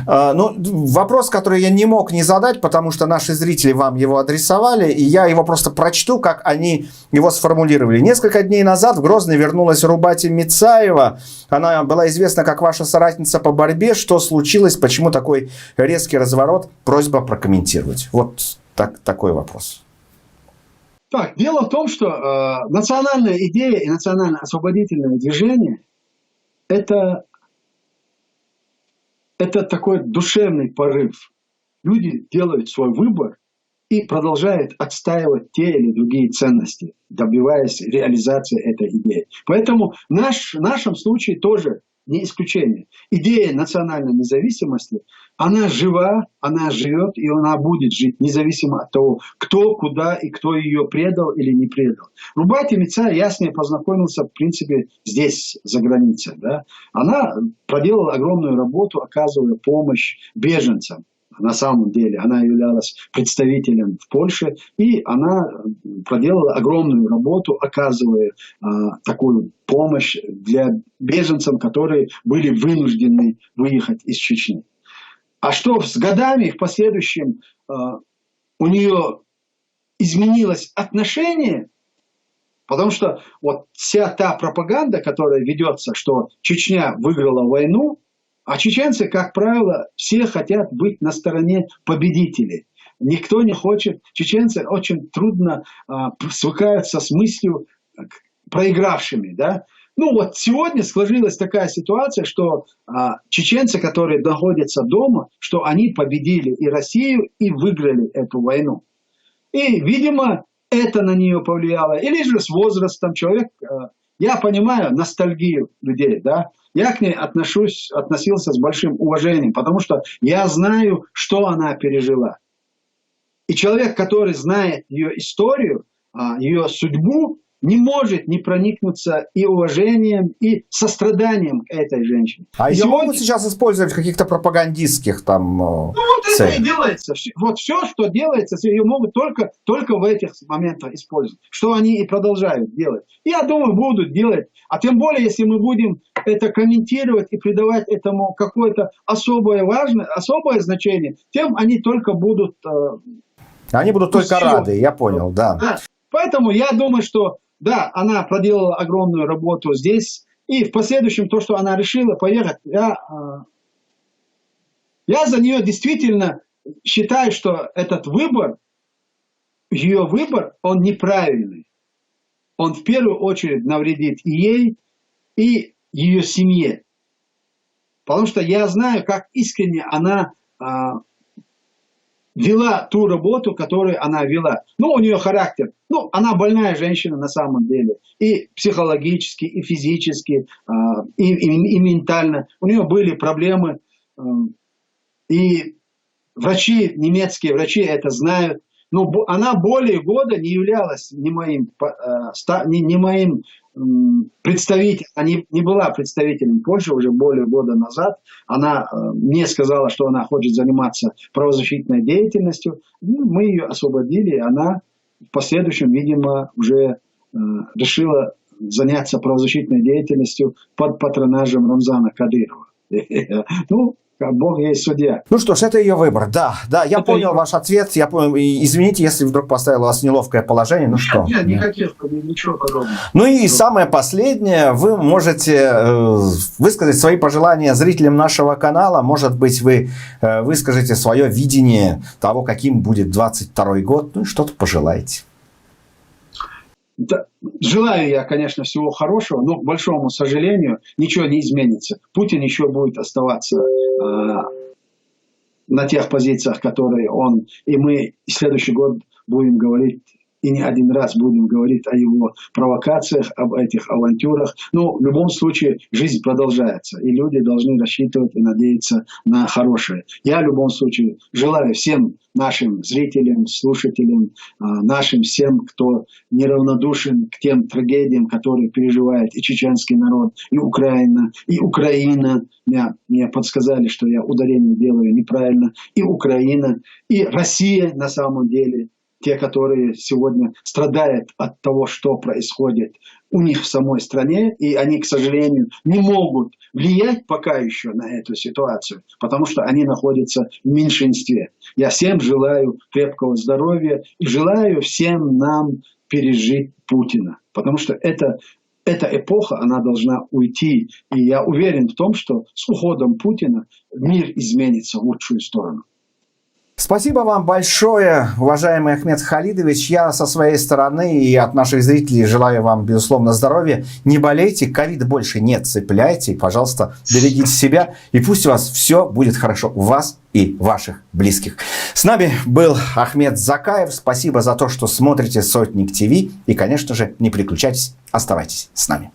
Ну, вопрос, который я не мог не задать, потому что наши зрители вам его адресовали, и я его просто прочту, как они его сформулировали. Несколько дней назад в Грозный вернулась Рубати Мицаева. Она была известна как ваша соратница по борьбе. Что случилось? Почему такой резкий разворот? Просьба прокомментировать. Вот такой вопрос. Так, дело в том, что национальная идея и национально-освободительное движение – это такой душевный порыв. Люди делают свой выбор и продолжают отстаивать те или другие ценности, добиваясь реализации этой идеи. Поэтому в нашем случае тоже не исключение. Идея национальной независимости, она жива, она живет и она будет жить, независимо от того, кто, куда и кто ее предал или не предал. Рубати Мицаева, я с ней познакомился, в принципе, здесь, за границей. Да? Она проделала огромную работу, оказывая помощь беженцам. На самом деле она являлась представителем в Польше, и она проделала огромную работу, оказывая такую помощь для беженцев, которые были вынуждены выехать из Чечни. А что с годами, в последующем, у нее изменилось отношение, потому что вот вся та пропаганда, которая ведется, что Чечня выиграла войну, а чеченцы, как правило, все хотят быть на стороне победителей. Никто не хочет. Чеченцы очень трудно свыкаются с мыслью проигравшими. Да? Ну вот сегодня сложилась такая ситуация, что чеченцы, которые находятся дома, что они победили и Россию, и выиграли эту войну. И, видимо, это на нее повлияло. Или же с возрастом человек... Я понимаю ностальгию людей, да. Я к ней относился с большим уважением, потому что я знаю, что она пережила. И человек, который знает ее историю, ее судьбу, не может не проникнуться и уважением, и состраданием к этой женщине. А ее могут сейчас использовать в каких-то пропагандистских там вот целях. Это и делается. Вот все, что делается, ее могут только в этих моментах использовать. Что они и продолжают делать. Я думаю, будут делать. А тем более, если мы будем это комментировать и придавать этому какое-то особое значение, тем они только будут... Они будут только рады, я понял, да. Поэтому я думаю, что да, она проделала огромную работу здесь. И в последующем то, что она решила поехать, я за нее действительно считаю, что этот выбор, ее выбор, он неправильный. Он в первую очередь навредит и ей, и ее семье. Потому что я знаю, как искренне она вела ту работу, которую она вела. Ну, у нее характер. Ну, она больная женщина на самом деле. И психологически, и физически, и ментально. У нее были проблемы. И врачи, немецкие врачи это знают. Но она более года не являлась ни моим представителем, не была представителем Польши уже более года назад. Она мне сказала, что она хочет заниматься правозащитной деятельностью. Мы ее освободили, и она в последующем, видимо, уже решила заняться правозащитной деятельностью под патронажем Рамзана Кадырова. Ну, Бог есть судья. Ну что ж, это ее выбор. Да, я понял ваш ответ. Я понял. Извините, если вдруг поставил вас в неловкое положение. Ну что? Нет, ничего подобного. Ну и самое последнее. Вы можете высказать свои пожелания зрителям нашего канала. Может быть, вы выскажете свое видение того, каким будет 22-й год. Ну и что-то пожелаете. Да, желаю я, конечно, всего хорошего, но, к большому сожалению, ничего не изменится. Путин еще будет оставаться на тех позициях, которые он, и мы в следующий год будем говорить, и не один раз будем говорить о его провокациях, об этих авантюрах. Но в любом случае жизнь продолжается, и люди должны рассчитывать и надеяться на хорошее. Я в любом случае желаю всем нашим зрителям, слушателям, нашим всем, кто неравнодушен к тем трагедиям, которые переживает и чеченский народ, и Украина. Мне подсказали, что я ударение делаю неправильно. И Украина, и Россия на самом деле. те, которые сегодня страдают от того, что происходит у них в самой стране, и они, к сожалению, не могут влиять пока еще на эту ситуацию, потому что они находятся в меньшинстве. Я всем желаю крепкого здоровья и желаю всем нам пережить Путина, потому что эта эпоха, она должна уйти. И я уверен в том, что с уходом Путина мир изменится в лучшую сторону. Спасибо вам большое, уважаемый Ахмед Халидович. Я со своей стороны и от наших зрителей желаю вам, безусловно, здоровья. Не болейте, ковид больше не цепляйте. Пожалуйста, берегите себя. И пусть у вас все будет хорошо. У вас и ваших близких. С нами был Ахмед Закаев. Спасибо за то, что смотрите Сотник ТВ. И, конечно же, не переключайтесь, оставайтесь с нами.